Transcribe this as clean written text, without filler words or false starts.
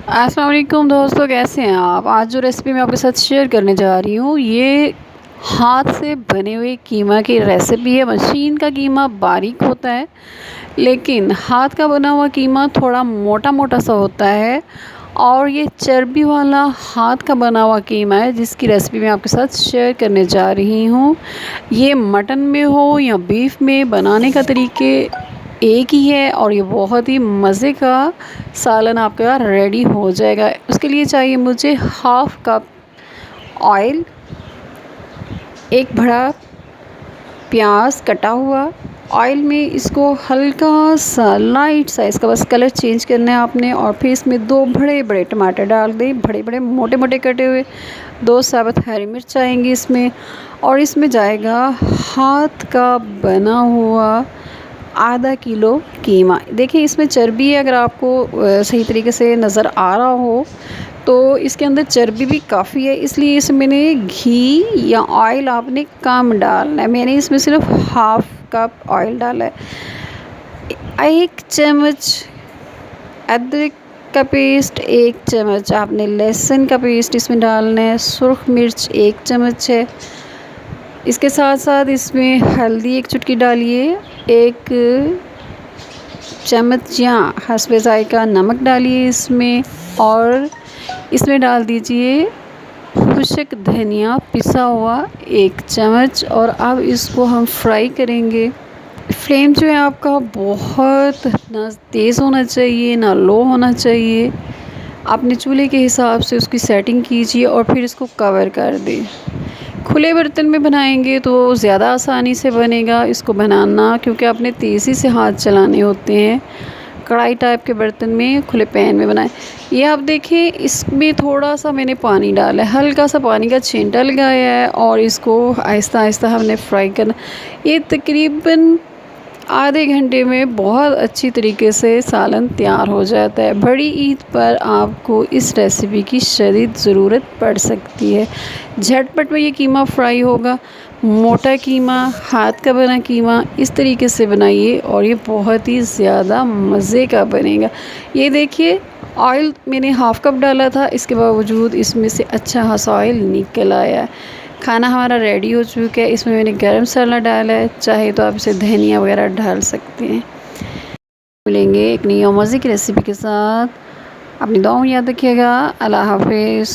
अस्सलाम वालेकुम दोस्तों, कैसे हैं आप। आज जो रेसिपी मैं आपके साथ शेयर करने जा रही हूँ, ये हाथ से बने हुए कीमा की रेसिपी है। मशीन का कीमा बारीक होता है, लेकिन हाथ का बना हुआ कीमा थोड़ा मोटा मोटा सा होता है। और ये चर्बी वाला हाथ का बना हुआ कीमा है, जिसकी रेसिपी मैं आपके साथ शेयर करने जा रही हूँ। ये मटन में हो या बीफ में, बनाने का तरीके एक ही है और ये बहुत ही मज़े का सालन आपका रेडी हो जाएगा। उसके लिए चाहिए मुझे हाफ़ कप ऑयल, एक बड़ा प्याज कटा हुआ। ऑयल में इसको हल्का सा लाइट सा इसका बस कलर चेंज करना है आपने। और फिर इसमें 2 बड़े बड़े टमाटर डाल दें, बड़े बड़े मोटे मोटे कटे हुए। 2 साबुत हरी मिर्च आएंगी इसमें। और इसमें जाएगा हाथ का बना हुआ आधा किलो कीमा। देखिए इसमें चर्बी है, अगर आपको सही तरीके से नज़र आ रहा हो तो इसके अंदर चर्बी भी काफ़ी है, इसलिए इसमें मैंने घी या ऑयल आपने कम डालना है। मैंने इसमें सिर्फ हाफ़ कप ऑयल डाला है। 1 चम्मच अदरक का पेस्ट, 1 चम्मच आपने लहसुन का पेस्ट इसमें डालना है। सुरख मिर्च 1 चम्मच है। इसके साथ साथ इसमें हल्दी 1 चुटकी डालिए। 1 चम्मच या हस्बे ज़ायक़ा नमक डालिए इसमें। और इसमें डाल दीजिए खुश्क धनिया पिसा हुआ 1 चम्मच। और अब इसको हम फ्राई करेंगे। फ्लेम जो है आपका बहुत ना तेज़ होना चाहिए ना लो होना चाहिए। अपने चूल्हे के हिसाब से उसकी सेटिंग कीजिए और फिर इसको कवर कर दें। खुले बर्तन में बनाएंगे तो ज़्यादा आसानी से बनेगा इसको बनाना, क्योंकि आपने तेज़ी से हाथ चलाने होते हैं। कढ़ाई टाइप के बर्तन में, खुले पैन में बनाएं। ये आप देखें, इसमें थोड़ा सा मैंने पानी डाला है, हल्का सा पानी का छींटा लगाया है। और इसको आहिस्ता आहिस्ता हमने फ्राई करना। ये तकरीबन आधे घंटे में बहुत अच्छी तरीके से सालन तैयार हो जाता है। बड़ी ईद पर आपको इस रेसिपी की शदीद ज़रूरत पड़ सकती है। झटपट में ये कीमा फ्राई होगा। मोटा कीमा, हाथ का बना कीमा इस तरीके से बनाइए और ये बहुत ही ज़्यादा मज़े का बनेगा। ये देखिए, ऑयल मैंने हाफ़ कप डाला था, इसके बावजूद इसमें से अच्छा खासा ऑयल निकल आया है। खाना हमारा रेडी हो चुका है। इसमें मैंने गरम मसाला डाला है, चाहे तो आप इसे धनिया वगैरह डाल सकते हैं। मिलेंगे एक नई और मज़े की रेसिपी के साथ। अपनी दुआओं में याद रखिएगा। अल्लाह हाफ़िज़।